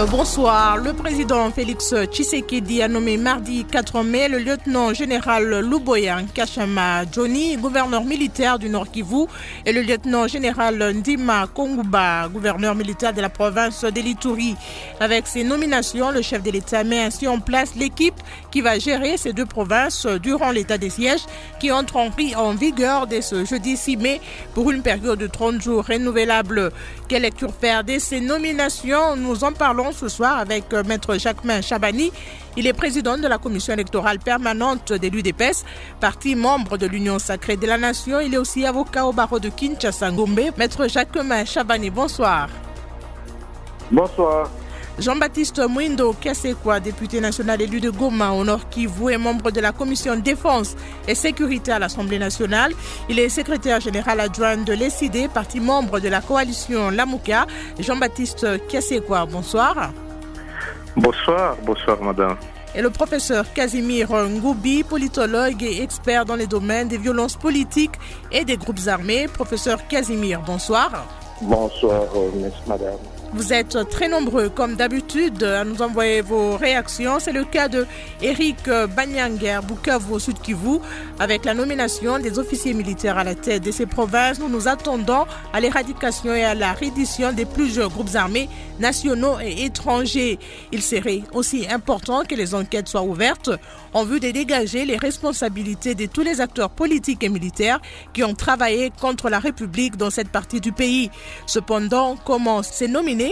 Bonsoir. Le président Félix Tshisekedi a nommé mardi 4 mai le lieutenant général Luboya Nkashama Johnny, gouverneur militaire du Nord Kivu, et le lieutenant général Ndima Konguba, gouverneur militaire de la province de l'Ituri. Avec ces nominations, le chef de l'État met ainsi en place l'équipe qui va gérer ces deux provinces durant l'état des sièges qui entre en vigueur dès ce jeudi 6 mai pour une période de 30 jours renouvelable. Quelle lecture faire de ces nominations? Nous en parlons ce soir avec Maître Jacquemain Chabani. Il est président de la commission électorale permanente de l'UDPS, parti membre de l'Union sacrée de la nation. Il est aussi avocat au barreau de Kinshasa Ngombe. Maître Jacquemain Chabani, bonsoir. Bonsoir. Jean-Baptiste Mwindo Kasekwa, député national élu de Goma au Nord Kivu et membre de la commission défense et sécurité à l'Assemblée nationale. Il est secrétaire général adjoint de l'ESID, parti membre de la coalition Lamouka. Jean-Baptiste Kasekwa, bonsoir. Bonsoir madame. Et le professeur Casimir Ngoubi, politologue et expert dans les domaines des violences politiques et des groupes armés. Professeur Casimir, bonsoir. Bonsoir, madame. Vous êtes très nombreux, comme d'habitude, à nous envoyer vos réactions. C'est le cas de Eric Banyanger, Bukavu, au Sud Kivu. Avec la nomination des officiers militaires à la tête de ces provinces, nous nous attendons à l'éradication et à la reddition des plusieurs groupes armés nationaux et étrangers. Il serait aussi important que les enquêtes soient ouvertes en vue de dégager les responsabilités de tous les acteurs politiques et militaires qui ont travaillé contre la République dans cette partie du pays. Cependant, comment ces nominés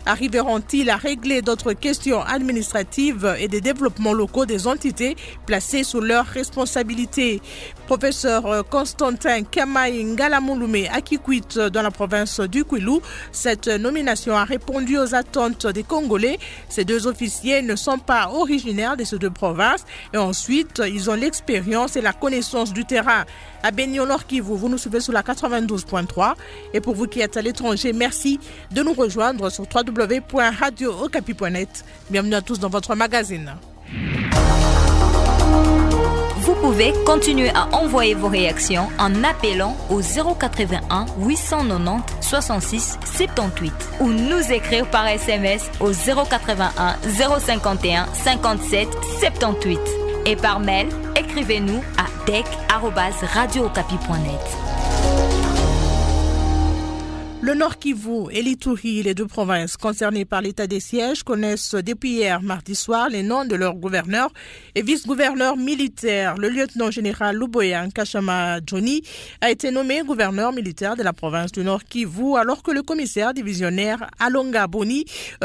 arriveront-ils à régler d'autres questions administratives et des développements locaux des entités placées sous leur responsabilité? Professeur Constantin Kamaï Ngalamouloumé Akikwit dans la province du Kwilu, cette nomination a répondu aux attentes des Congolais. Ces deux officiers ne sont pas originaires de ces deux provinces et ensuite ils ont l'expérience et la connaissance du terrain. À Beni au Nord Kivu, vous nous suivez sur la 92.3 et pour vous qui êtes à l'étranger, merci de nous rejoindre sur www.radiookapi.net. Bienvenue à tous dans votre magazine. Vous pouvez continuer à envoyer vos réactions en appelant au 081 890 66 78 ou nous écrire par SMS au 081 051 57 78 et par mail, écrivez-nous à dec@radiookapi.net. Le Nord Kivu et l'Ituri, les deux provinces concernées par l'état des sièges, connaissent depuis hier, mardi soir, les noms de leurs gouverneurs et vice-gouverneurs militaires. Le lieutenant général Luboya Nkashama Johnny a été nommé gouverneur militaire de la province du Nord Kivu, alors que le commissaire divisionnaire Alonga Boni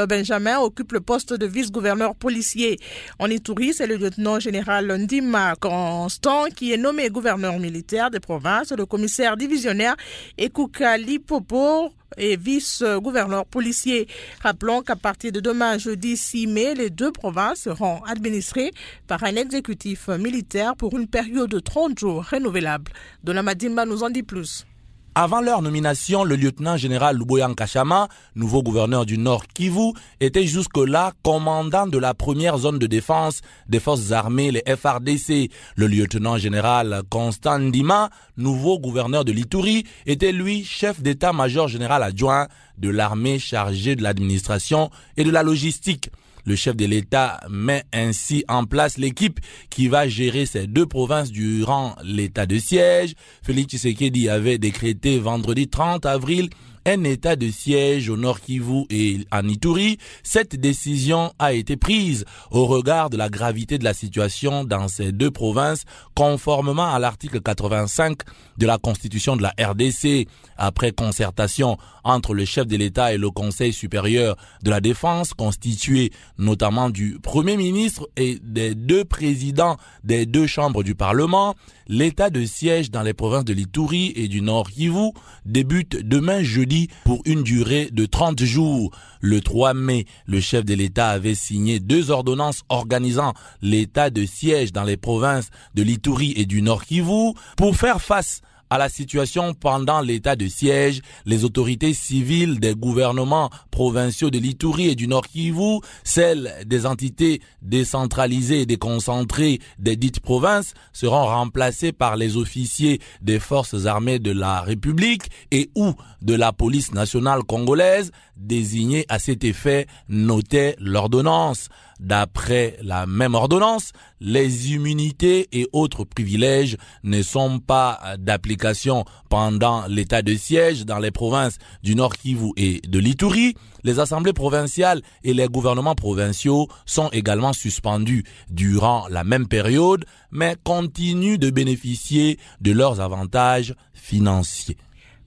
Benjamin occupe le poste de vice-gouverneur policier. En Ituri, c'est le lieutenant général Ndima Constant qui est nommé gouverneur militaire des provinces. Le commissaire divisionnaire Ekuka Lipopo et vice-gouverneur policier. Rappelons qu'à partir de demain, jeudi 6 mai, les deux provinces seront administrées par un exécutif militaire pour une période de 30 jours renouvelable. Dona Madimba nous en dit plus. Avant leur nomination, le lieutenant général Luboya Nkashama, nouveau gouverneur du Nord Kivu, était jusque-là commandant de la première zone de défense des forces armées, les FARDC. Le lieutenant général Constant Ndima, nouveau gouverneur de l'Ituri, était lui chef d'état-major général adjoint de l'armée chargé de l'administration et de la logistique. Le chef de l'État met ainsi en place l'équipe qui va gérer ces deux provinces durant l'état de siège. Félix Tshisekedi avait décrété vendredi 30 avril un état de siège au Nord Kivu et en Ituri. Cette décision a été prise au regard de la gravité de la situation dans ces deux provinces, conformément à l'article 85 de la Constitution de la RDC. Après concertation entre le chef de l'État et le Conseil supérieur de la Défense, constitué notamment du Premier ministre et des deux présidents des deux chambres du Parlement, l'état de siège dans les provinces de l'Ituri et du Nord Kivu débute demain jeudi pour une durée de 30 jours. Le 3 mai, le chef de l'État avait signé 2 ordonnances organisant l'état de siège dans les provinces de l'Ituri et du Nord Kivu pour faire face à la situation pendant l'état de siège, les autorités civiles des gouvernements provinciaux de l'Ituri et du Nord Kivu, celles des entités décentralisées et déconcentrées des dites provinces, seront remplacées par les officiers des forces armées de la République et ou de la police nationale congolaise, désignés à cet effet, notait l'ordonnance. D'après la même ordonnance, les immunités et autres privilèges ne sont pas d'application pendant l'état de siège dans les provinces du Nord Kivu et de l'Ituri. Les assemblées provinciales et les gouvernements provinciaux sont également suspendus durant la même période, mais continuent de bénéficier de leurs avantages financiers.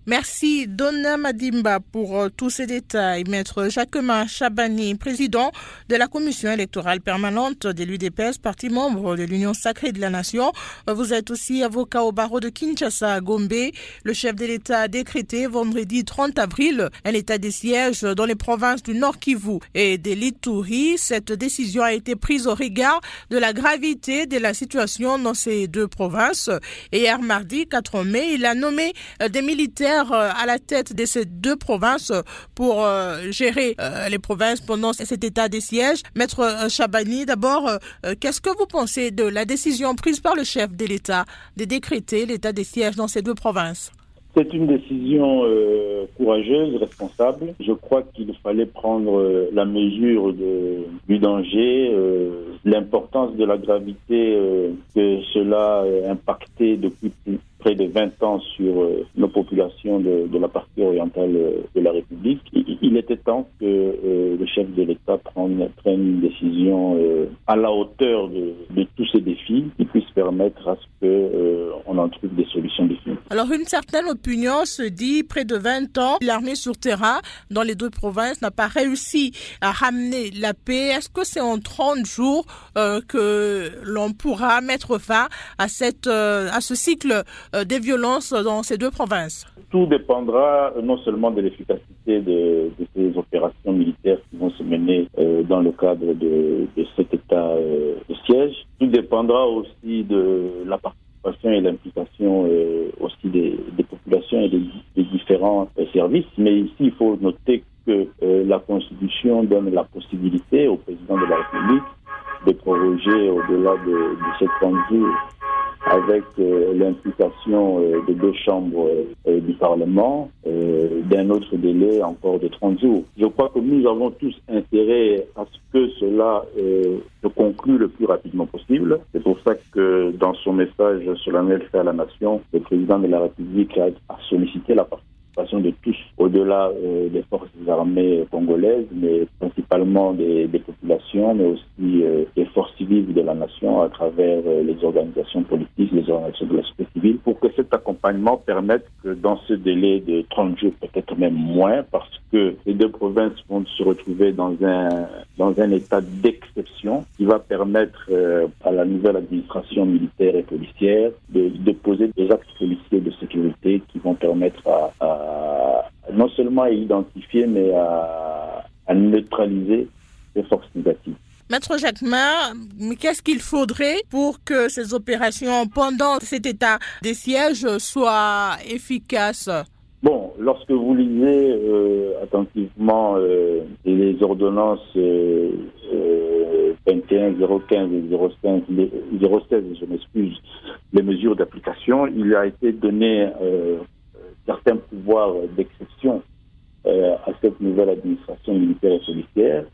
Merci Donna Madimba pour tous ces détails. Maître Jacquemin Chabani, président de la commission électorale permanente de l'UDPS, parti membre de l'Union sacrée de la nation. Vous êtes aussi avocat au barreau de Kinshasa à Gombe. Le chef de l'État a décrété vendredi 30 avril un état de siège dans les provinces du Nord Kivu et de l'Ituri. Cette décision a été prise au regard de la gravité de la situation dans ces deux provinces. Et hier mardi 4 mai, il a nommé des militaires à la tête de ces deux provinces pour gérer les provinces pendant cet état de siège. Maître Chabani, d'abord, qu'est-ce que vous pensez de la décision prise par le chef de l'État de décréter l'état de siège dans ces deux provinces? C'est une décision courageuse, responsable. Je crois qu'il fallait prendre la mesure du danger, l'importance de la gravité que cela impactait depuis près de 20 ans sur nos populations de la partie orientale de la République. Il était temps que le chef de l'État prenne une décision à la hauteur de tous ces défis qui puisse permettre à ce qu'on en trouve des solutions définies. Alors une certaine opinion se dit, près de 20 ans, l'armée sur terrain dans les deux provinces n'a pas réussi à ramener la paix. Est-ce que c'est en 30 jours que l'on pourra mettre fin à ce cycle des violences dans ces deux provinces? Tout dépendra non seulement de l'efficacité de ces opérations militaires qui vont se mener dans le cadre de cet état de siège. Tout dépendra aussi de la participation et l'implication aussi des populations et des différents services. Mais ici, il faut noter que la Constitution donne la possibilité au président de la République de proroger au-delà de ces 30 jours avec l'implication de deux chambres du Parlement, d'un autre délai encore de 30 jours. Je crois que nous avons tous intérêt à ce que cela se conclue le plus rapidement possible. C'est pour ça que dans son message solennel fait à la nation, le président de la République a sollicité la participation de tous, au-delà des forces armées congolaises, mais principalement des populations, mais aussi des forces civiles de la nation à travers les organisations politiques, les organisations de la société civile, pour que cet accompagnement permette que dans ce délai de 30 jours, peut-être même moins, parce que les deux provinces vont se retrouver dans un état d'exception qui va permettre à la nouvelle administration militaire et policière de poser des actes policiers de sécurité qui vont permettre à non seulement à identifier, mais à neutraliser les forces négatives. Maître Jacquemin, qu'est-ce qu'il faudrait pour que ces opérations pendant cet état de siège soient efficaces? Bon, lorsque vous lisez attentivement les ordonnances 21, 015 et 016, je m'excuse, les mesures d'application, il a été donné certains pouvoirs d'exception à cette nouvelle administration militaire et policière,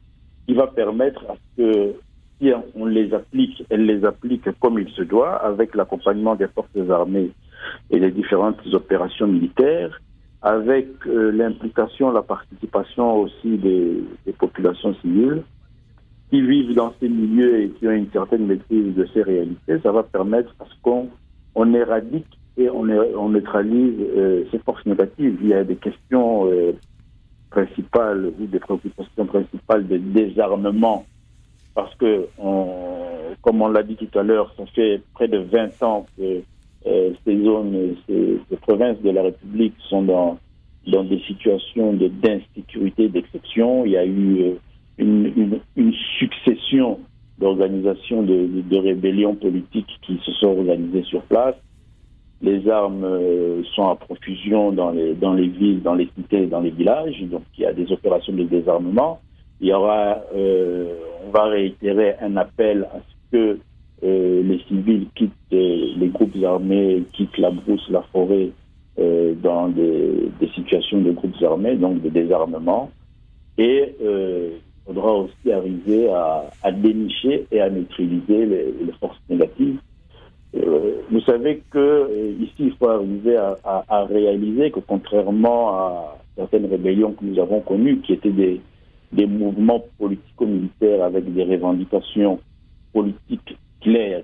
qui va permettre à ce que, si on les applique, elle les applique comme il se doit, avec l'accompagnement des forces armées et les différentes opérations militaires, avec l'implication, la participation aussi des populations civiles qui vivent dans ces milieux et qui ont une certaine maîtrise de ces réalités. Ça va permettre à ce qu'on éradique et on neutralise ces forces négatives. Il y a des questions principales, ou des préoccupations principales de désarmement, parce que, comme on l'a dit tout à l'heure, ça fait près de 20 ans que ces zones, ces provinces de la République sont dans des situations d'insécurité, d'exception. Il y a eu une succession d'organisations de rébellions politiques qui se sont organisées sur place. Les armes sont à profusion dans les villes, dans les cités, dans les villages. Donc, il y a des opérations de désarmement. Il y aura, on va réitérer un appel à ce que les civils quittent les groupes armés, quittent la brousse, la forêt, dans des situations de groupes armés, donc de désarmement. Et il faudra aussi arriver à dénicher et à neutraliser les forces négatives. Vous savez qu'ici, il faut arriver à réaliser que contrairement à certaines rébellions que nous avons connues, qui étaient des mouvements politico-militaires avec des revendications politiques claires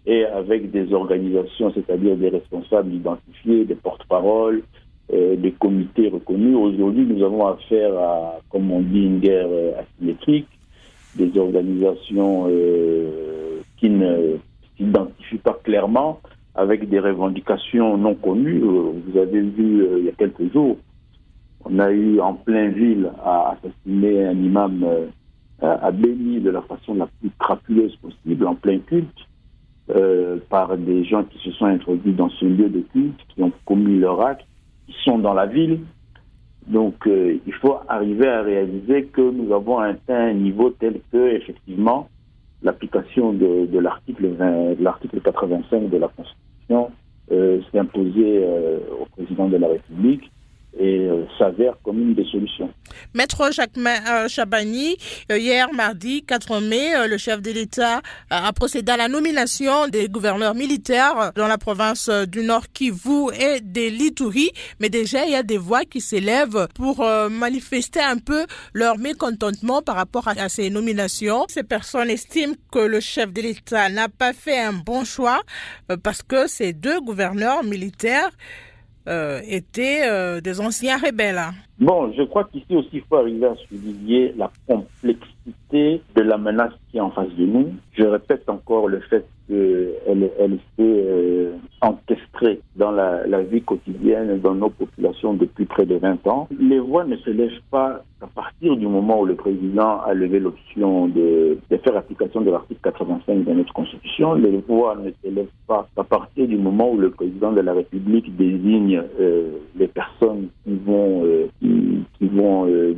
et avec des organisations, c'est-à-dire des responsables identifiés, des porte-paroles, des comités reconnus. Aujourd'hui, nous avons affaire à, comme on dit, une guerre asymétrique, des organisations qui ne s'identifient pas clairement, avec des revendications non connues. Vous avez vu il y a quelques jours, on a eu en pleine ville à assassiner un imam à Béni de la façon la plus crapuleuse possible, en plein culte, par des gens qui se sont introduits dans ce lieu de culte, qui ont commis leur acte, qui sont dans la ville. Donc il faut arriver à réaliser que nous avons atteint un niveau tel que, effectivement, l'application de l'article 85 de la Constitution s'est imposée au président de la République et s'avère comme une des solutions. Maître Jacquemain Chabani, hier mardi 4 mai, le chef de l'État a procédé à la nomination des gouverneurs militaires dans la province du Nord Kivu et de l'Ituri. Mais déjà, il y a des voix qui s'élèvent pour manifester un peu leur mécontentement par rapport à ces nominations. Ces personnes estiment que le chef de l'État n'a pas fait un bon choix parce que ces deux gouverneurs militaires étaient des anciens rebelles. Bon, je crois qu'ici aussi, il faut arriver à souligner la complexité de la menace qui est en face de nous. Je répète encore le fait qu'elle s'est encastrée dans la vie quotidienne, dans nos populations depuis près de 20 ans. Les voix ne se lèvent pas à partir du moment où le président a levé l'option de faire application de l'article 85 de notre Constitution. Les voix ne se lèvent pas à partir du moment où le président de la République désigne les personnes qui vont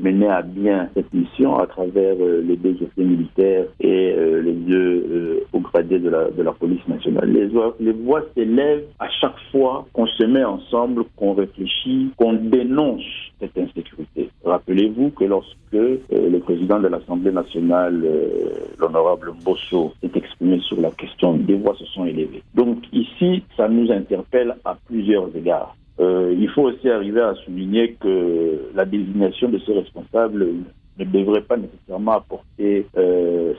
mener à bien cette mission à travers les deux officiers militaires et les deux hauts gradés de la police nationale. Les voix s'élèvent à chaque fois qu'on se met ensemble, qu'on réfléchit, qu'on dénonce cette insécurité. Rappelez-vous que lorsque le président de l'Assemblée nationale, l'honorable Mbosso, s'est exprimé sur la question, des voix se sont élevées. Donc ici, ça nous interpelle à plusieurs égards. Il faut aussi arriver à souligner que la désignation de ces responsables ne devrait pas nécessairement apporter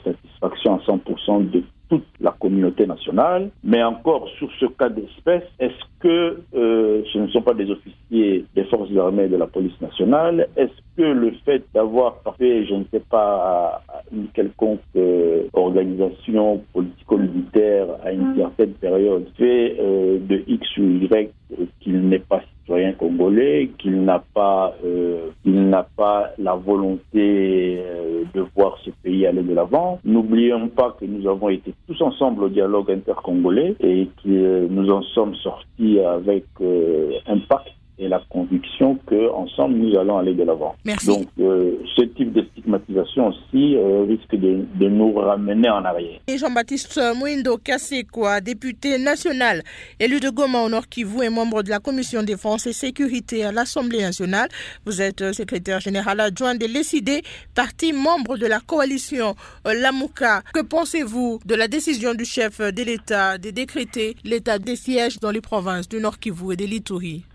satisfaction à 100% de toute la communauté nationale, mais encore sur ce cas d'espèce, est-ce que ce ne sont pas des officiers des forces armées de la police nationale? Est-ce que le fait d'avoir fait, je ne sais pas, une quelconque organisation politico-militaire à une certaine période fait de X ou Y qu'il n'est pas citoyen congolais, qu'il n'a pas la volonté de voir ce pays aller de l'avant? N'oublions pas que nous avons été tous ensemble au dialogue intercongolais et que nous en sommes sortis avec un pacte et la conviction qu'ensemble nous allons aller de l'avant. Merci. Donc ce type de stigmatisation aussi risque de nous ramener en arrière. Et Jean-Baptiste Mouindo Kassekwa, député national, élu de Goma au Nord Kivu et membre de la Commission défense et sécurité à l'Assemblée nationale. Vous êtes secrétaire général adjoint de l'ECD, parti membre de la coalition Lamuka. Que pensez-vous de la décision du chef de l'État de décréter l'état des sièges dans les provinces du Nord Kivu et de l'Ituri?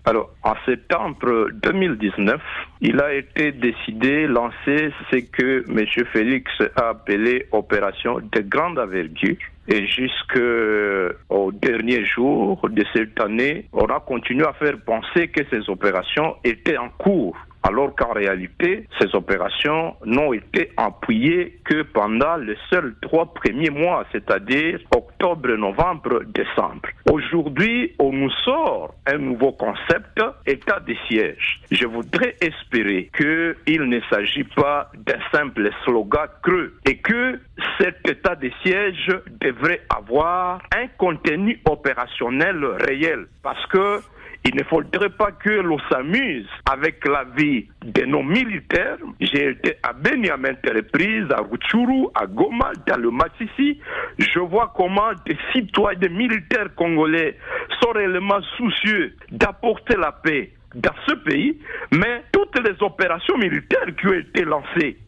Alors, en septembre 2019, il a été décidé, lancé ce que M. Félix a appelé opération de grande envergure. Et jusqu'au dernier jour de cette année, on a continué à faire penser que ces opérations étaient en cours. alors qu'en réalité, ces opérations n'ont été appuyées que pendant les seuls 3 premiers mois, c'est-à-dire octobre, novembre, décembre. Aujourd'hui, on nous sort un nouveau concept, état de siège. Je voudrais espérer qu'il ne s'agit pas d'un simple slogan creux et que cet état de siège devrait avoir un contenu opérationnel réel, parce que il ne faudrait pas que l'on s'amuse avec la vie de nos militaires. J'ai été à Beni à maintes reprises, à Rutshuru, à Goma, dans le Masisi. Je vois comment des citoyens, des militaires congolais sont réellement soucieux d'apporter la paix dans ce pays, mais toutes les opérations militaires qui ont été lancées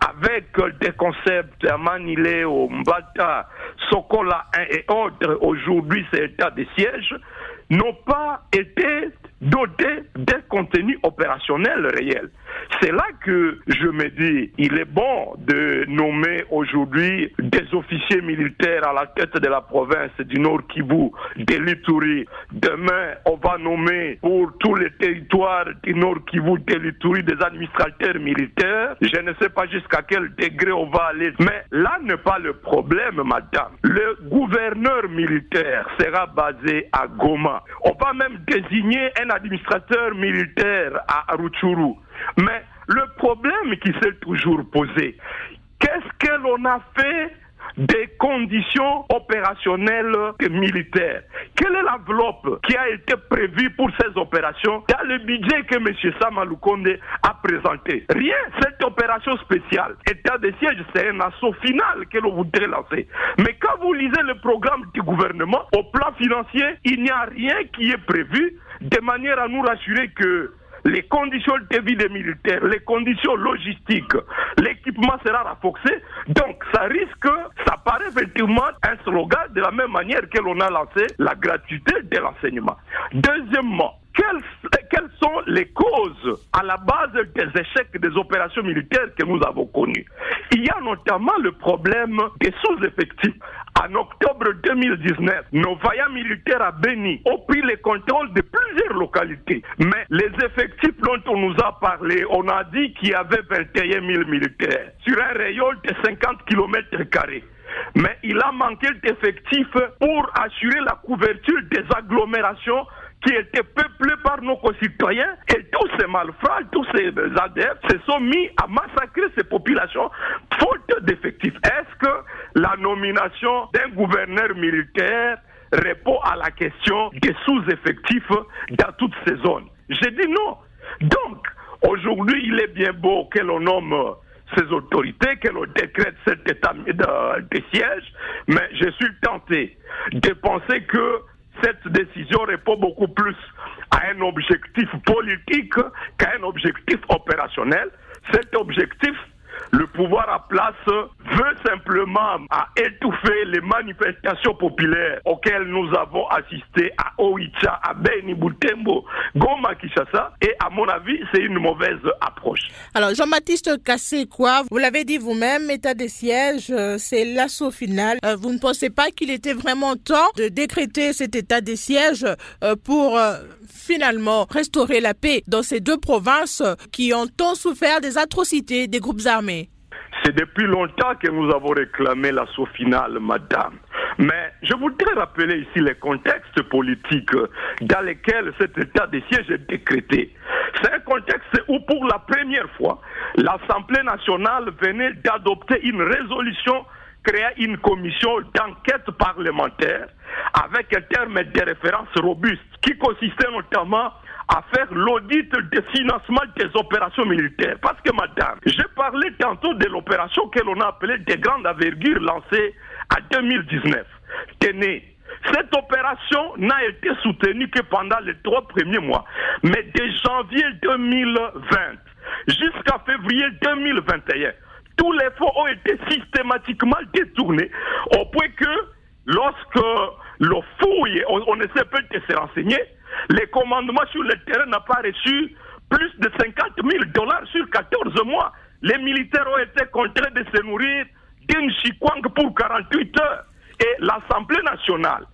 avec des concepts à Manilé, au Mbata, Sokola 1 et autres, aujourd'hui c'est état de siège, n'ont pas été dotés d'un contenu opérationnel réel. C'est là que je me dis, il est bon de nommer aujourd'hui des officiers militaires à la tête de la province du Nord Kivu, de l'Ituri. Demain, on va nommer pour tous les territoires du Nord Kivu, de l'Ituri, des administrateurs militaires. Je ne sais pas jusqu'à quel degré on va aller. Mais là n'est pas le problème, madame. Le gouverneur militaire sera basé à Goma. On va même désigner un administrateur militaire à Rutshuru. Mais le problème qui s'est toujours posé, qu'est-ce que l'on a fait des conditions opérationnelles militaires? Quelle est l'enveloppe qui a été prévue pour ces opérations dans le budget que M. Sama Lukonde a présenté? Rien. Cette opération spéciale, état de siège, c'est un assaut final que l'on voudrait lancer. Mais quand vous lisez le programme du gouvernement, au plan financier, il n'y a rien qui est prévu de manière à nous rassurer que les conditions de vie des militaires, les conditions logistiques, l'équipement sera renforcé. Donc ça risque, ça paraît effectivement un slogan de la même manière que l'on a lancé la gratuité de l'enseignement. Deuxièmement, quelles sont les causes à la base des échecs des opérations militaires que nous avons connues? Il y a notamment le problème des sous-effectifs. En octobre 2019, nos vaillants militaires à Beni ont pris le contrôle de plusieurs localités. Mais les effectifs dont on nous a parlé, on a dit qu'il y avait 21 000 militaires sur un rayon de 50 km². Mais il a manqué d'effectifs pour assurer la couverture des agglomérations qui étaient peuplées par nos concitoyens, et tous ces malfrats, tous ces ADF se sont mis à massacrer ces populations faute d'effectifs. Est-ce que la nomination d'un gouverneur militaire répond à la question des sous-effectifs dans toutes ces zones? J'ai dit non. Donc, aujourd'hui, il est bien beau que l'on nomme ces autorités, que l'on décrète cet état de siège, mais je suis tenté de penser que cette décision répond beaucoup plus à un objectif politique qu'à un objectif opérationnel. Cet objectif, le pouvoir à place veut simplement à étouffer les manifestations populaires auxquelles nous avons assisté à Oicha, à Beni, Butembo, Goma, Kinshasa, et à mon avis, c'est une mauvaise approche. Alors, Jean-Baptiste Kassekwa, vous l'avez dit vous-même, état de siège, c'est l'assaut final. Vous ne pensez pas qu'il était vraiment temps de décréter cet état de siège pour finalement restaurer la paix dans ces deux provinces qui ont tant souffert des atrocités des groupes armés? C'est depuis longtemps que nous avons réclamé l'assaut final, madame. Mais je voudrais rappeler ici les contextes politiques dans lesquels cet état de siège est décrété. C'est un contexte où, pour la première fois, l'Assemblée nationale venait d'adopter une résolution créant une commission d'enquête parlementaire avec un terme de référence robuste qui consistait notamment à faire l'audit des financements des opérations militaires. Parce que, madame, j'ai parlé tantôt de l'opération que l'on a appelée de grande envergure lancée en 2019. Tenez, cette opération n'a été soutenue que pendant les 3 premiers mois. Mais de janvier 2020 jusqu'à février 2021, tous les fonds ont été systématiquement détournés au point que lorsque le fouille, on essaie peut-être de se renseigner, les commandements sur le terrain n'ont pas reçu plus de $50,000 sur 14 mois. Les militaires ont été contraints de se nourrir d'une chikwang pour 48 heures. Et l'Assemblée nationale,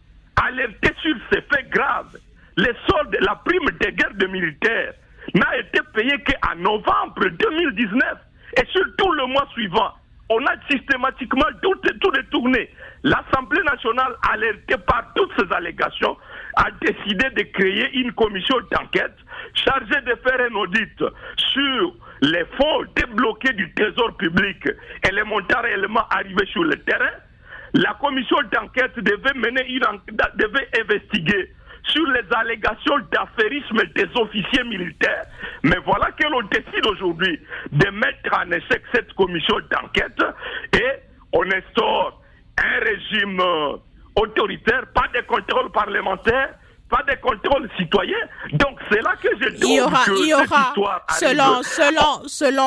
alertée sur ces faits graves, les soldes, la prime des guerres de militaires, n'a été payé qu'en novembre 2019. Et sur tout le mois suivant, on a systématiquement tout détourné. L'Assemblée nationale, alertée par toutes ces allégations, a décidé de créer une commission d'enquête chargée de faire un audit sur les fonds débloqués du trésor public et les montants réellement arrivés sur le terrain. La commission d'enquête devait investiguer sur les allégations d'affairisme des officiers militaires. Mais voilà que l'on décide aujourd'hui de mettre en échec cette commission d'enquête et on instaure un régime autoritaire, pas de contrôle parlementaire, pas de contrôle citoyen. Donc c'est là que je trouve il y aura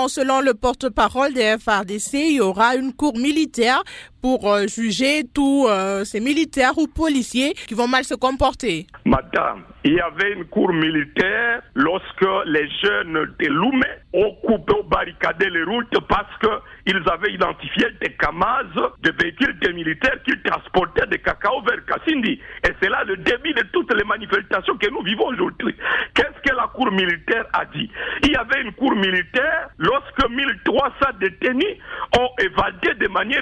selon le porte-parole des FARDC, il y aura une cour militaire pour juger tous ces militaires ou policiers qui vont mal se comporter. Madame, il y avait une cour militaire lorsque les jeunes de Loumé ont coupé ou barricadé les routes parce qu'ils avaient identifié des Kamaz, des véhicules des militaires qui transportaient des cacao vers Kassindi. Et c'est là le début de toutes les manifestations que nous vivons aujourd'hui. Qu'est-ce que la cour militaire a dit? Il y avait une cour militaire lorsque 1300 détenus ont évadé de manière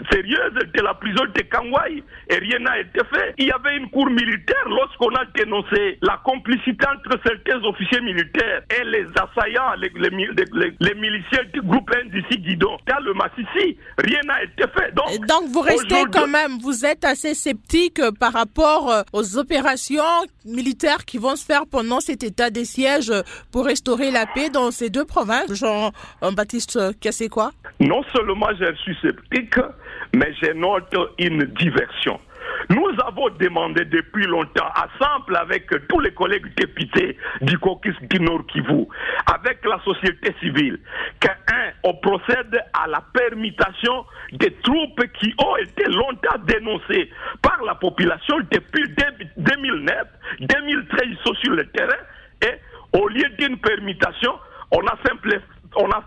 sérieuse de la prison de Kangwai et rien n'a été fait. Il y avait une cour militaire lorsqu'on a dénoncé la complicité entre certains officiers militaires et les assaillants, les miliciens du groupe NDC Guidon dans le Massissi. Rien n'a été fait. Donc vous restez quand même, vous êtes assez sceptique par rapport aux opérations militaires qui vont se faire pendant cet état de siège pour restaurer la paix dans ces deux provinces, Jean-Baptiste Kassekwa? Non seulement je suis sceptique, mais je note une diversion. Nous avons demandé depuis longtemps, ensemble avec tous les collègues députés du caucus du Nord Kivu, avec la société civile, qu'on procède à la permutation des troupes qui ont été longtemps dénoncées par la population depuis 2009, 2013, ils sont sur le terrain, et au lieu d'une permutation, on a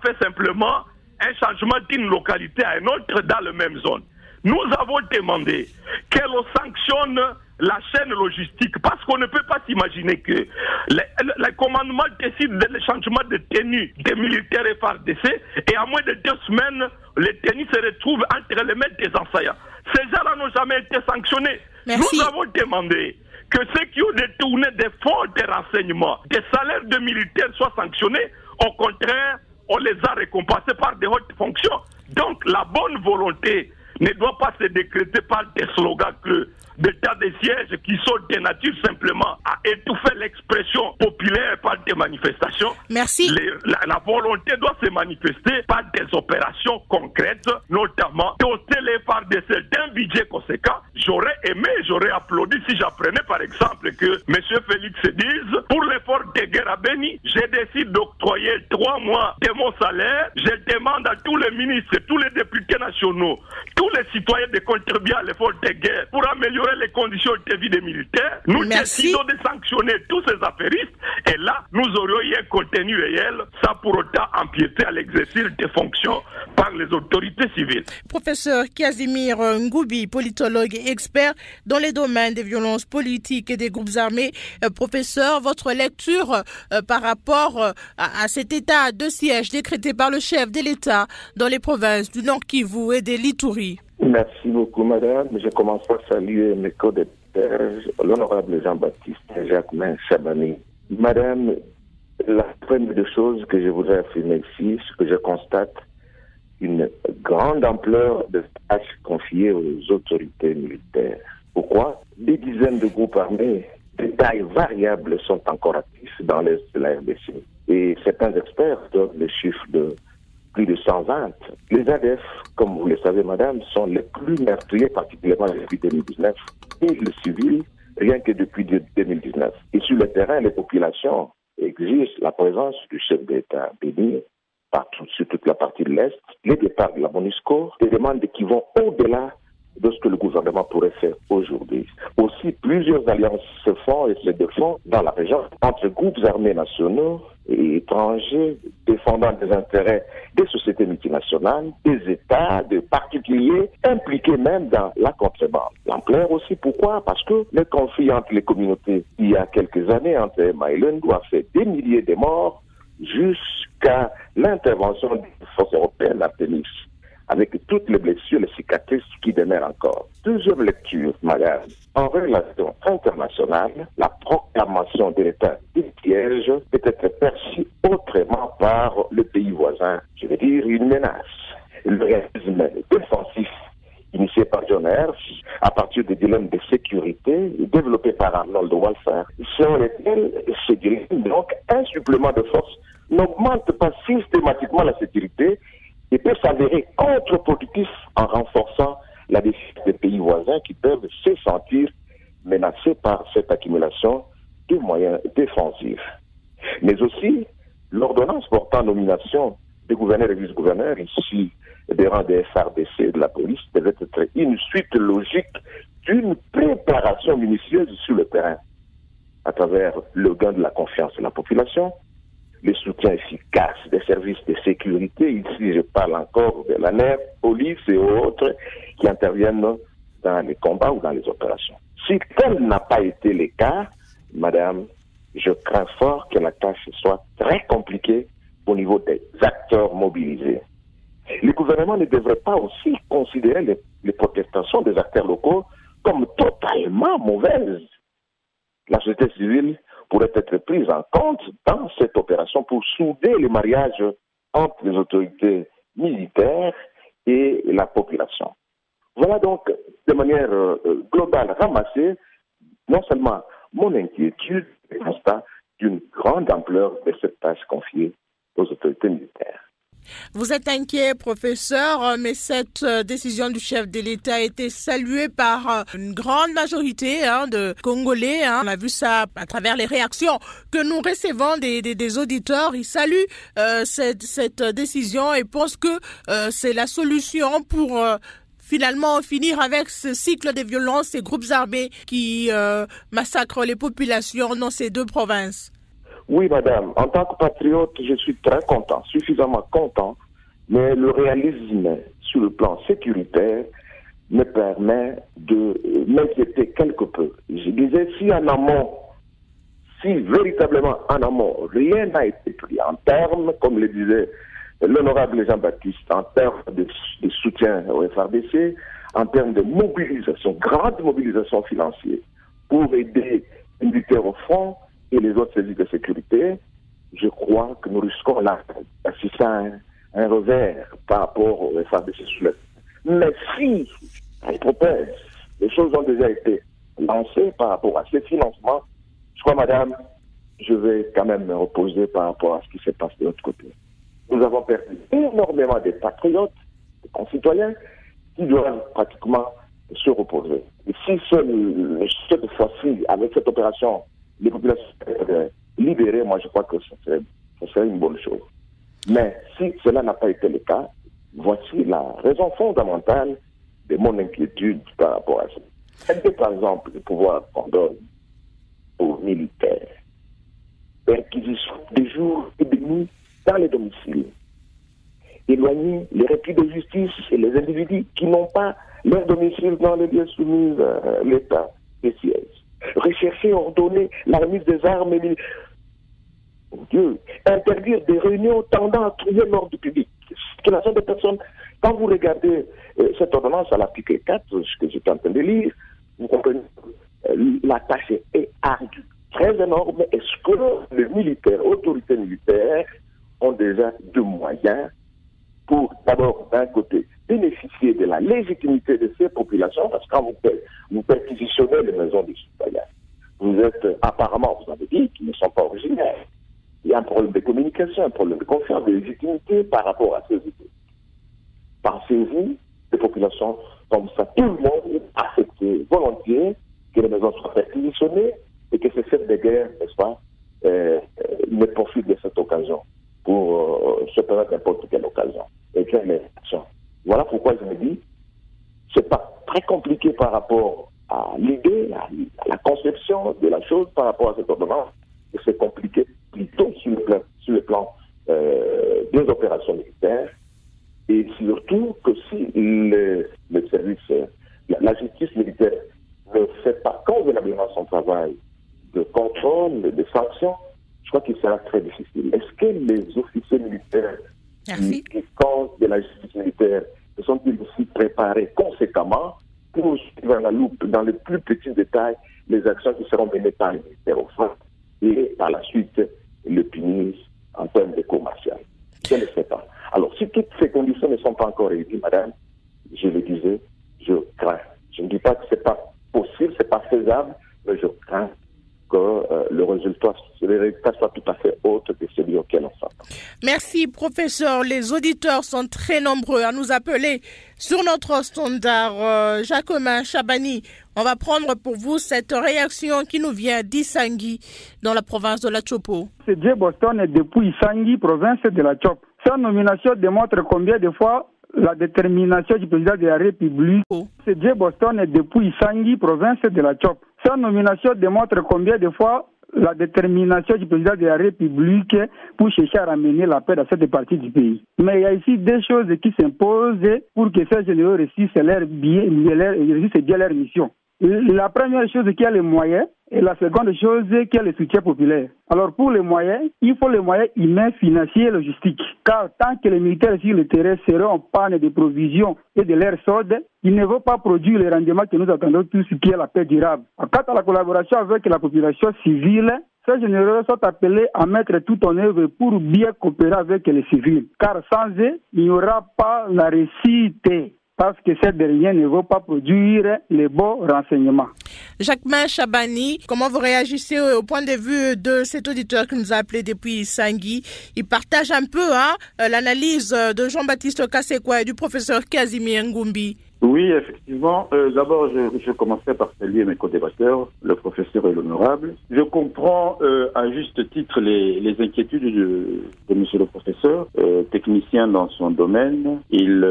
fait simplement un changement d'une localité à une autre dans la même zone. Nous avons demandé que l'on sanctionne la chaîne logistique parce qu'on ne peut pas s'imaginer que les commandements décident le changement de tenue des militaires FARDC et à moins de 2 semaines, les tenues se retrouvent entre les mains des assaillants. Ces gens-là n'ont jamais été sanctionnés. Merci. Nous avons demandé que ceux qui ont détourné des fonds de renseignement, des salaires de militaires soient sanctionnés. Au contraire, on les a récompensés par des hautes fonctions. Donc la bonne volonté ne doit pas se décréter par des slogans creux, des tas de sièges qui sont de nature simplement à étouffer l'expression populaire par des manifestations. Merci. La volonté doit se manifester par des opérations concrètes, notamment doter les FARDC d'un budget conséquent. J'aurais applaudi si j'apprenais par exemple que M. Félix se dise, pour l'effort de guerre à Beni, je décide d'octroyer 3 mois de mon salaire. Je demande à tous les ministres, tous les députés nationaux, tous les citoyens de contribuer à l'effort de guerre pour améliorer les conditions de vie des militaires. Nous décidons de sanctionner tous ces affairistes et là, nous aurions eu un contenu réel sans pour autant empiéter à l'exercice des fonctions par les autorités civiles. Professeur Casimir Ngoubi, politologue et expert dans les domaines des violences politiques et des groupes armés. Professeur, votre lecture par rapport à cet état de siège décrété par le chef de l'État dans les provinces du Nord Kivu et de l'Ituri? Merci beaucoup, madame. Je commence par saluer mes co-députés, l'honorable Jean-Baptiste Jacquemin Chabani. Madame, la première des choses que je voudrais affirmer ici, c'est que je constate une grande ampleur de tâches confiées aux autorités militaires. Pourquoi? Des dizaines de groupes armés de tailles variables sont encore actifs dans l'est de la RDC. Et certains experts donnent le chiffre de plus de 120. Les ADF, comme vous le savez, madame, sont les plus meurtriers, particulièrement depuis 2019. Et le civil, rien que depuis 2019. Et sur le terrain, les populations exigent la présence du chef d'État béni partout sur toute la partie de l'Est, les départs de la MONUSCO, des demandes qui vont au-delà de ce que le gouvernement pourrait faire aujourd'hui. Aussi, plusieurs alliances se font et se défendent dans la région entre groupes armés nationaux et étrangers défendant des intérêts des sociétés multinationales, des États, de particuliers impliqués même dans la contrebande. L'ampleur aussi, pourquoi? Parce que le conflit entre les communautés il y a quelques années entre Emma et Lundu a fait des milliers de morts jusqu'à l'intervention des forces européennes à Ténis, avec toutes les blessures, les cicatrices qui demeurent encore. Deuxième lecture, madame. En relation internationale, la proclamation de l'état de siège peut être perçue autrement par le pays voisin. Je veux dire une menace. Le réalisme défensif initié par John Hersth à partir des dilemmes de sécurité développés par Arnold Walser, selon lesquels ces dilemmes, donc un supplément de force, n'augmente pas systématiquement la sécurité et peut s'avérer contre-productif en renforçant la défense des pays voisins qui peuvent se sentir menacés par cette accumulation de moyens défensifs. Mais aussi, l'ordonnance portant nomination des gouverneurs et vice-gouverneurs, ici des rangs des FARDC et de la police, devait être une suite logique d'une préparation minutieuse sur le terrain, à travers le gain de la confiance de la population, le soutien efficace des services de sécurité, ici je parle encore de la NEP, police et autres, qui interviennent dans les combats ou dans les opérations. Si tel n'a pas été le cas, madame, je crains fort que la tâche soit très compliquée au niveau des acteurs mobilisés. Le gouvernement ne devrait pas aussi considérer les protestations des acteurs locaux comme totalement mauvaises. La société civile pourrait être prise en compte dans cette opération pour souder les mariages entre les autorités militaires et la population. Voilà donc, de manière globale, ramassée, non seulement mon inquiétude, mais le constat d'une grande ampleur de cette tâche confiée aux autorités militaires. Vous êtes inquiet, professeur, mais cette décision du chef de l'État a été saluée par une grande majorité de Congolais. On a vu ça à travers les réactions que nous recevons des auditeurs. Ils saluent cette décision et pensent que c'est la solution pour finalement finir avec ce cycle de violence, ces groupes armés qui massacrent les populations dans ces deux provinces. Oui, madame. En tant que patriote, je suis très content, suffisamment content, mais le réalisme sur le plan sécuritaire me permet de m'inquiéter quelque peu. Je disais, si véritablement en amont, rien n'a été pris en termes, comme le disait l'honorable Jean-Baptiste, en termes de soutien au FARDC, en termes de mobilisation, grande mobilisation financière pour aider les militaires au front, et les autres services de sécurité, je crois que nous risquons là d'assister à un revers par rapport au FARDC sur le. Mais si, à l'hypothèse, les choses ont déjà été lancées par rapport à ces financements, je crois, madame, je vais quand même me reposer par rapport à ce qui se passe de l'autre côté. Nous avons perdu énormément de patriotes, de concitoyens, qui doivent pratiquement se reposer. Et si cette fois-ci, avec cette opération, les populations libérées, moi je crois que ce serait une bonne chose. Mais si cela n'a pas été le cas, voici la raison fondamentale de mon inquiétude par rapport à ça. Est-ce que, par exemple, le pouvoir qu'on donne aux militaires, perquisition des jours et des nuits dans les domiciles, éloigner les repris de justice et les individus qui n'ont pas leur domicile dans les lieux soumis à l'état des sièges, rechercher, ordonner la remise des armes et Dieu, interdire des réunions tendant à trouver l'ordre public. Circulation des personnes. Quand vous regardez cette ordonnance à l'article 4, ce que j'étais en train de lire, vous comprenez, la tâche est ardue, très énorme. Est-ce que les militaires, autorités militaires, ont déjà de moyens pour, d'abord, d'un côté, bénéficier de la légitimité de ces populations, parce que quand vous perquisitionnez les maisons des citoyens, vous êtes apparemment, vous avez dit, qu'ils ne sont pas originaires. Il y a un problème de communication, un problème de confiance, de légitimité par rapport à ces idées. Pensez-vous, les populations comme ça, tout le monde accepte volontiers que les maisons soient perquisitionnées et que ces chefs de guerre, n'est-ce pas, ne profitent de cette occasion pour se permettre n'importe quelle occasion et faire les actions. Voilà pourquoi je me dis, c'est pas très compliqué par rapport à l'idée, à la conception de la chose par rapport à cette ordonnance, et c'est compliqué plutôt sur le plan des opérations militaires, et surtout que si le service, la justice militaire ne fait pas convenablement son travail de contrôle, de sanctions, je crois qu'il sera très difficile. Est-ce que les officiers militaires qui comptent de la justice militaire se sont-ils aussi préparés conséquemment pour suivre à la loupe dans les plus petits détails les actions qui seront menées par le ministère au fond et par la suite le punir en termes de cours martial? Je ne sais pas. Alors, si toutes ces conditions ne sont pas encore réunies, madame, je le disais, je crains. Je ne dis pas que ce n'est pas possible, ce n'est pas faisable, mais je crains que le résultat soit tout à fait autre que celui auquel on s'attend. Merci, professeur. Les auditeurs sont très nombreux à nous appeler sur notre standard. Jacquemin Chabani, on va prendre pour vous cette réaction qui nous vient d'Issangui, dans la province de la Chopo. C'est J. Boston depuisIssangui, province de la Chopo. Sa nomination démontre combien de fois la détermination du président de la République. C'est J. Boston depuisIssangui, province de la Chopo. Sa nomination démontre combien de fois la détermination du président de la République pour chercher à ramener la paix dans cette partie du pays. Mais il y a ici des choses qui s'imposent pour que ces généraux réussissent bien leur mission. La première chose, qui a les moyens, et la seconde chose, qui a le soutien populaire. Alors pour les moyens, il faut les moyens humains, financiers et logistiques. Car tant que les militaires sur le terrain seront en panne de provisions et de l'air solde, ils ne vont pas produire les rendements que nous attendons tous, qui est la paix durable. Quant à la collaboration avec la population civile, ces généraux sont appelés à mettre tout en œuvre pour bien coopérer avec les civils. Car sans eux, il n'y aura pas la réussite. Parce que ces derniers ne vont pas produire les bons renseignements. Jacquemin Chabani, comment vous réagissez au point de vue de cet auditeur qui nous a appelé depuis Sangui? Il partage un peu l'analyse de Jean-Baptiste Kassekwa et du professeur Casimir Ngumbi. Oui, effectivement. D'abord, je commencerai par saluer mes co-débatteurs, le professeur et l'honorable. Je comprends à juste titre les inquiétudes de monsieur le professeur, technicien dans son domaine. Il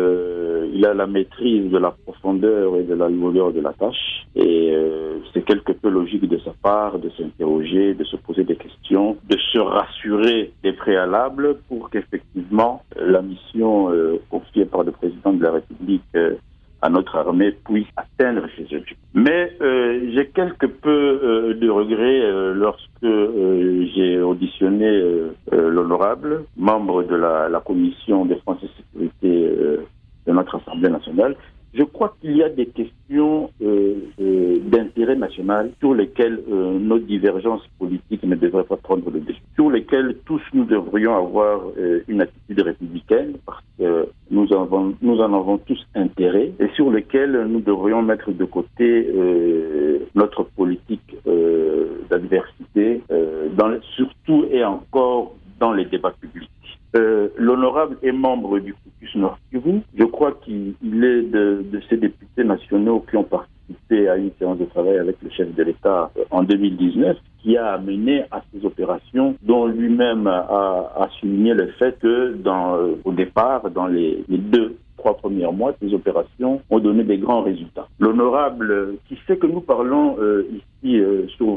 a la maîtrise de la profondeur et de la longueur de la tâche. Et c'est quelque peu logique de sa part de s'interroger, de se poser des questions, de se rassurer des préalables pour qu'effectivement la mission confiée par le président de la République à notre armée puisse atteindre ses objectifs. Mais j'ai quelque peu de regrets lorsque j'ai auditionné l'honorable, membre de la commission défense et sécurité de notre Assemblée nationale. Je crois qu'il y a des questions d'intérêt national sur lesquelles nos divergences politiques ne devraient pas prendre le dessus, sur lesquelles tous nous devrions avoir une attitude républicaine parce que nous en avons tous intérêt et sur lesquelles nous devrions mettre de côté notre politique d'adversité, surtout et encore dans les débats publics. L'honorable est membre du caucus Nord Kivu. Je crois qu'il est de ces députés nationaux qui ont participé à une séance de travail avec le chef de l'État en 2019, qui a amené à ces opérations dont lui-même a souligné le fait que au départ, dans les 2-3 premiers mois, ces opérations ont donné des grands résultats. L'honorable, qui sait que nous parlons ici sur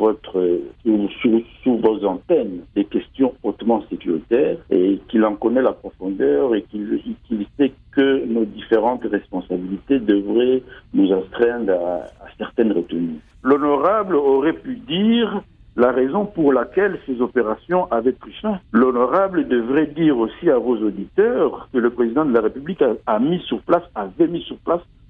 vos antennes des questions hautement sécuritaires et qu'il en connaît la profondeur et qu'il sait que nos différentes responsabilités devraient nous astreindre à certaines retenues. L'honorable aurait pu dire la raison pour laquelle ces opérations avaient pris fin. L'honorable devrait dire aussi à vos auditeurs que le président de la République avait mis sur place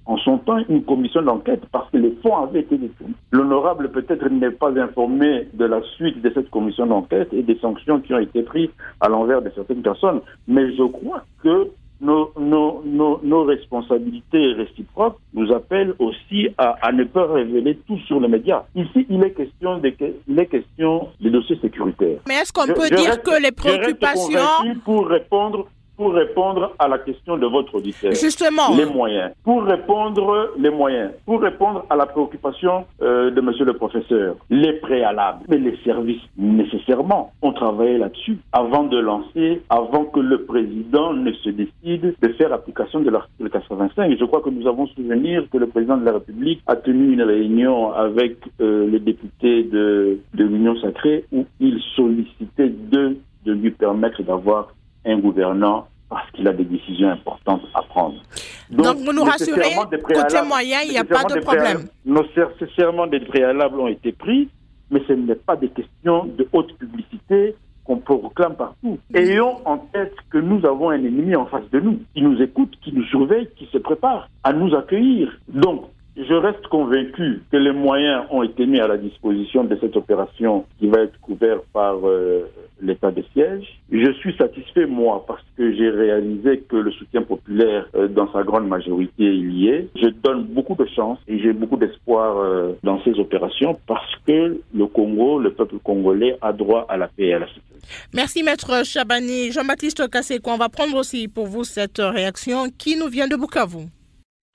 en son temps une commission d'enquête parce que les fonds avaient été détournés. L'honorable peut-être n'est pas informé de la suite de cette commission d'enquête et des sanctions qui ont été prises à l'envers de certaines personnes, mais je crois que nos responsabilités réciproques nous appellent aussi à ne pas révéler tout sur les médias. Ici, il est question des dossiers sécuritaires. Mais est-ce qu'on peut dire que les préoccupations... pour répondre pour répondre à la question de votre auditeur. Justement. Les moyens. Pour répondre à la préoccupation de monsieur le professeur, les préalables. Mais les services, nécessairement, ont travaillé là-dessus avant que le président ne se décide de faire application de l'article 85. Et je crois que nous avons souvenir que le président de la République a tenu une réunion avec les députés de l'Union sacrée où il sollicitait de lui permettre d'avoir un gouvernant parce qu'il a des décisions importantes à prendre. Donc vous nous rassurez, côté moyen, il n'y a pas de problème. Nécessairement des préalables ont été pris, mais ce n'est pas des questions de haute publicité qu'on proclame partout. Ayons en tête que nous avons un ennemi en face de nous, qui nous écoute, qui nous surveille, qui se prépare à nous accueillir. Donc, je reste convaincu que les moyens ont été mis à la disposition de cette opération qui va être couverte par l'état de siège. Je suis satisfait, moi, parce que j'ai réalisé que le soutien populaire, dans sa grande majorité, il y est. Je donne beaucoup de chance et j'ai beaucoup d'espoir dans ces opérations parce que le Congo, le peuple congolais, a droit à la paix et à la sécurité. Merci, Maître Chabani. Jean-Baptiste Kaseko, on va prendre aussi pour vous cette réaction qui nous vient de Bukavu.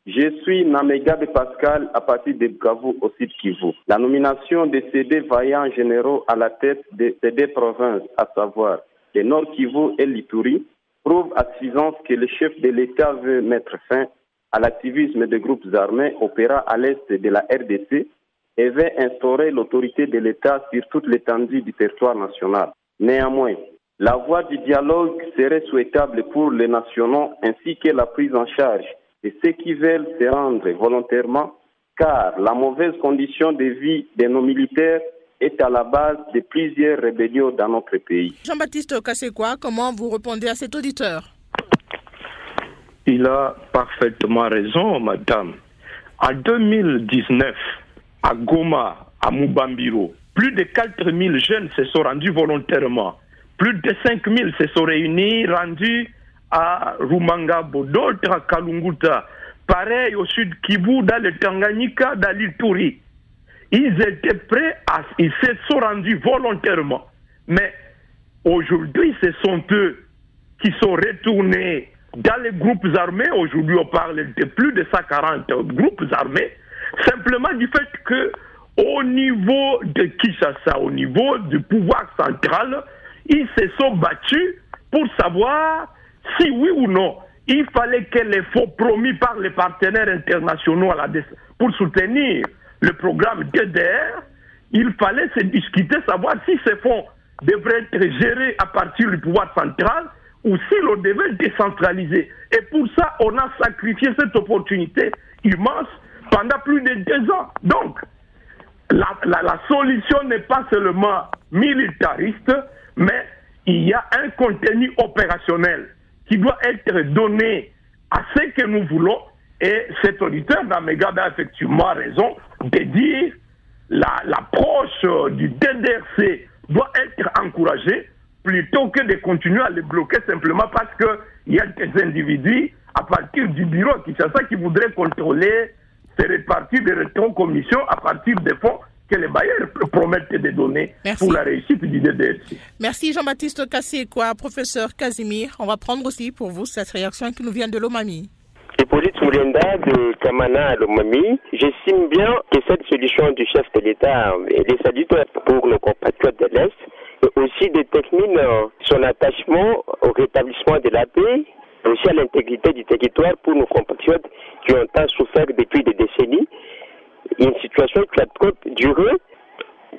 Je suis Namegabe Pascal à partir de Bukavu au Sud Kivu. La nomination de ces deux vaillants généraux à la tête de ces deux provinces, à savoir le Nord Kivu et l'Ituri, prouve à suffisance que le chef de l'État veut mettre fin à l'activisme des groupes armés opérant à l'est de la RDC et veut instaurer l'autorité de l'État sur toute l'étendue du territoire national. Néanmoins, la voie du dialogue serait souhaitable pour les nationaux ainsi que la prise en charge de ceux qui veulent se rendre volontairement, car la mauvaise condition de vie de nos militaires est à la base de plusieurs rébellions dans notre pays. Jean-Baptiste Kassekwa, comment vous répondez à cet auditeur? Il a parfaitement raison, madame. En 2019, à Goma, à Mubambiro, plus de 4000 jeunes se sont rendus volontairement. Plus de 5000 se sont réunis, rendus à Rumangabo, d'autres à Kalunguta, pareil au sud Kivu, dans le Tanganyika, dans l'Ituri. Ils étaient prêts, ils se sont rendus volontairement. Mais aujourd'hui, ce sont eux qui sont retournés dans les groupes armés. Aujourd'hui, on parle de plus de 140 groupes armés, simplement du fait que au niveau de Kinshasa, au niveau du pouvoir central, ils se sont battus pour savoir si oui ou non, il fallait que les fonds promis par les partenaires internationaux pour soutenir le programme DDR, il fallait se discuter, savoir si ces fonds devraient être gérés à partir du pouvoir central ou si l'on devait décentraliser. Et pour ça, on a sacrifié cette opportunité immense pendant plus de 2 ans. Donc, la solution n'est pas seulement militariste, mais il y a un contenu opérationnel qui doit être donné à ce que nous voulons. Et cet auditeur Namegabe a effectivement raison de dire l'approche du DDRC doit être encouragée plutôt que de continuer à les bloquer simplement parce qu'il y a des individus à partir du bureau Kinshasa qui voudraient contrôler ces réparties de rétrocommissions à partir des fonds que les bailleurs promettent de donner. Merci. Pour la réussite du DDRC. Merci Jean-Baptiste Kassekwa, professeur Casimir. On va prendre aussi pour vous cette réaction qui nous vient de Lomami. Hippolyte Moulenda de Kamana à Lomami. J'estime bien que cette solution du chef de l'État est salutaire pour nos compatriotes de l'Est et aussi détermine son attachement au rétablissement de la paix, aussi à l'intégrité du territoire pour nos compatriotes qui ont tant souffert depuis des décennies. Une situation qui a trop duré.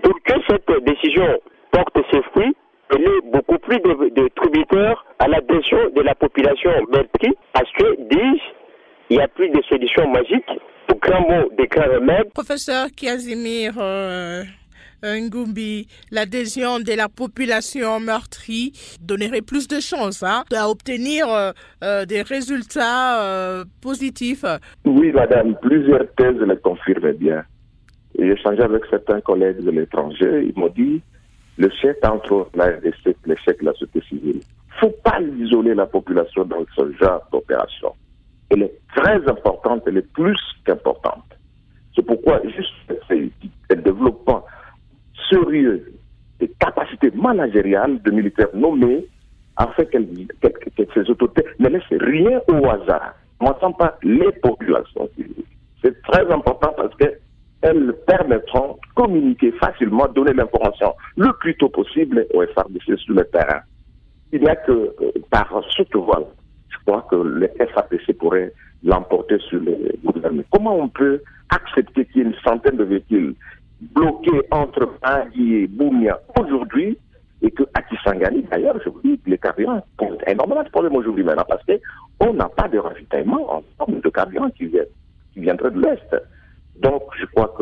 Pour que cette décision porte ses fruits, elle est beaucoup plus de tributaire à l'adhésion de la population meurtrie, parce que, dis-je, il n'y a plus de solution magique, de grands mots, de grands remèdes. Professeur Casimir Ngumbi, l'adhésion de la population meurtrie donnerait plus de chances à obtenir des résultats positifs. Oui, madame, plusieurs thèses le confirment bien. J'ai échangé avec certains collègues de l'étranger, ils m'ont dit le chef entre la RDC, l'échec de la société civile. Il ne faut pas isoler la population dans ce genre d'opération. Elle est très importante, elle est plus qu'importante. C'est pourquoi juste le développement sérieux des capacités managériales de militaires nommés afin qu'elles ces autorités ne laissent rien au hasard. On n'entend pas les populations civiles. C'est très important parce qu'elles permettront de communiquer facilement, donner l'information le plus tôt possible au FARDC sur le terrain. Il n'y a que par cette voie, je crois que le FARDC pourrait l'emporter sur les gouvernements. Comment on peut accepter qu'il y ait une centaine de véhicules bloqués entre Bangui et Boumia aujourd'hui et qu'à Kisangani, d'ailleurs, je vous dis, les carburants posent énormément de problèmes aujourd'hui maintenant parce qu'on n'a pas de ravitaillement en termes de carburants qui viendraient de l'Est. Donc, je crois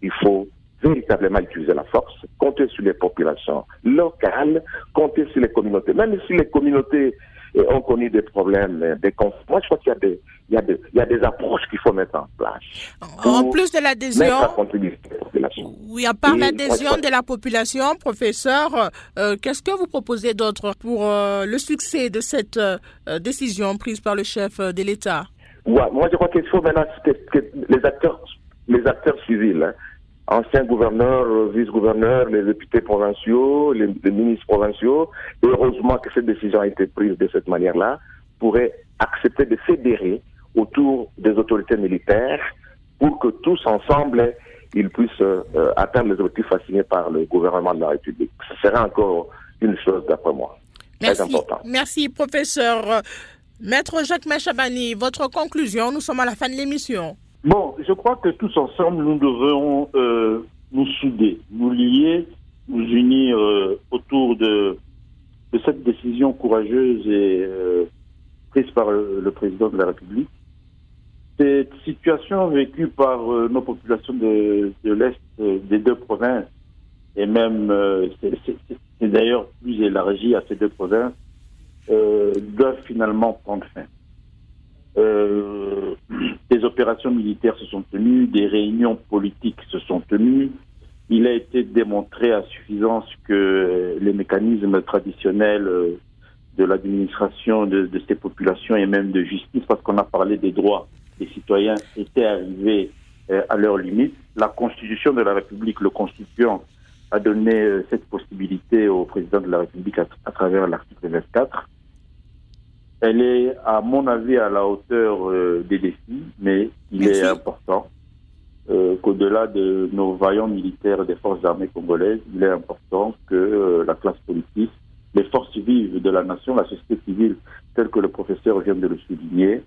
qu'il faut véritablement utiliser la force, compter sur les populations locales, compter sur les communautés. Même si les communautés ont connu des problèmes, des conflits, moi je crois qu'il y a des approches qu'il faut mettre en place. En plus de l'adhésion, oui, à part l'adhésion de la population, professeur, qu'est-ce que vous proposez d'autre pour le succès de cette décision prise par le chef de l'État? Ouais, moi je crois qu'il faut maintenant que les acteurs civils, anciens gouverneurs, vice-gouverneurs, les députés provinciaux, les ministres provinciaux, et heureusement que cette décision a été prise de cette manière-là, pourraient accepter de fédérer autour des autorités militaires pour que tous ensemble, ils puissent atteindre les objectifs assignés par le gouvernement de la République. Ce serait encore une chose d'après moi. Merci. Très important. Merci, professeur. Maître Jacquemain Chabani, votre conclusion, nous sommes à la fin de l'émission. Bon, je crois que tous ensemble, nous devons nous souder, nous lier, nous unir autour de cette décision courageuse et prise par le président de la République. Cette situation vécue par nos populations de l'Est des deux provinces, et même c'est d'ailleurs plus élargi à ces deux provinces, doivent finalement prendre fin. Des opérations militaires se sont tenues, des réunions politiques se sont tenues. Il a été démontré à suffisance que les mécanismes traditionnels de l'administration de ces populations et même de justice, parce qu'on a parlé des droits des citoyens, étaient arrivés à leurs limites. La Constitution de la République, le constituant, a donné cette possibilité au président de la République à travers l'article 24. Elle est, à mon avis, à la hauteur des défis, mais il est important qu'au-delà de nos vaillants militaires des forces armées congolaises, il est important que la classe politique, les forces vives de la nation, la société civile, telle que le professeur vient de le souligner,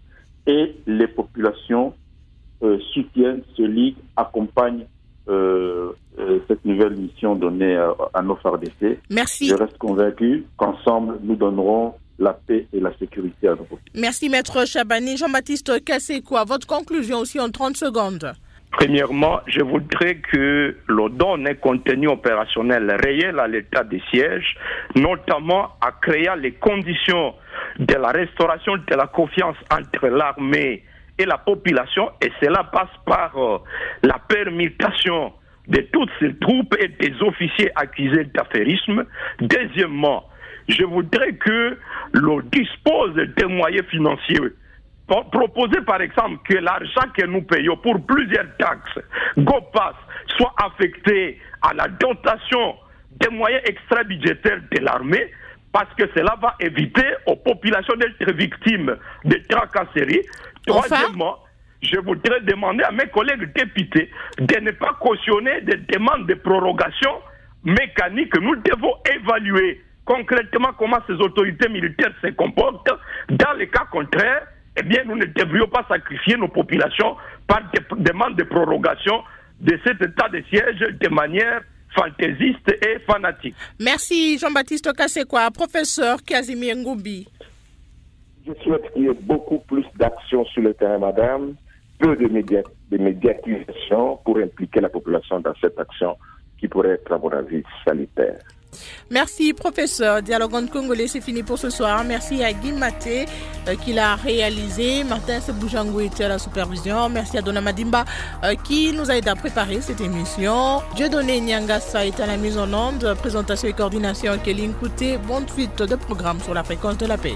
et les populations soutiennent, se liguent, accompagnent cette nouvelle mission donnée à nos FARDC. Merci. Je reste convaincu qu'ensemble, nous donnerons la paix et la sécurité à nos populations. Merci, Maître Chabani. Jean-Baptiste Kassekwa, votre conclusion aussi en 30 secondes. Premièrement, je voudrais que l'on donne un contenu opérationnel réel à l'état de siège, notamment à créer les conditions de la restauration de la confiance entre l'armée et la population, et cela passe par la permutation de toutes ces troupes et des officiers accusés d'affairisme. Deuxièmement, je voudrais que l'on dispose des moyens financiers. Proposer par exemple que l'argent que nous payons pour plusieurs taxes, GOPAS, soit affecté à la dotation des moyens extra-budgétaires de l'armée, parce que cela va éviter aux populations d'être victimes de tracasseries. Troisièmement, je voudrais demander à mes collègues députés de ne pas cautionner des demandes de prorogation mécanique. Nous devons évaluer concrètement comment ces autorités militaires se comportent. Dans le cas contraire, eh bien, nous ne devrions pas sacrifier nos populations par des demandes de prorogation de cet état de siège de manière fantaisiste et fanatique. Merci Jean-Baptiste Kassekwa. Professeur Casimir Ngoubi. Je souhaite qu'il y ait beaucoup plus d'actions sur le terrain, madame, peu de médiatisation pour impliquer la population dans cette action qui pourrait être, à mon avis, salutaire. Merci professeur. Dialogue en Congolais, c'est fini pour ce soir. Merci à Guy Maté qui l'a réalisé. Martin Seboujango était à la supervision. Merci à Dona Madimba qui nous a aidé à préparer cette émission. Dieudonné Nyangassa est à la mise en onde. Présentation et coordination Kéline Kouté. Bonne suite de programme sur la fréquence de la paix.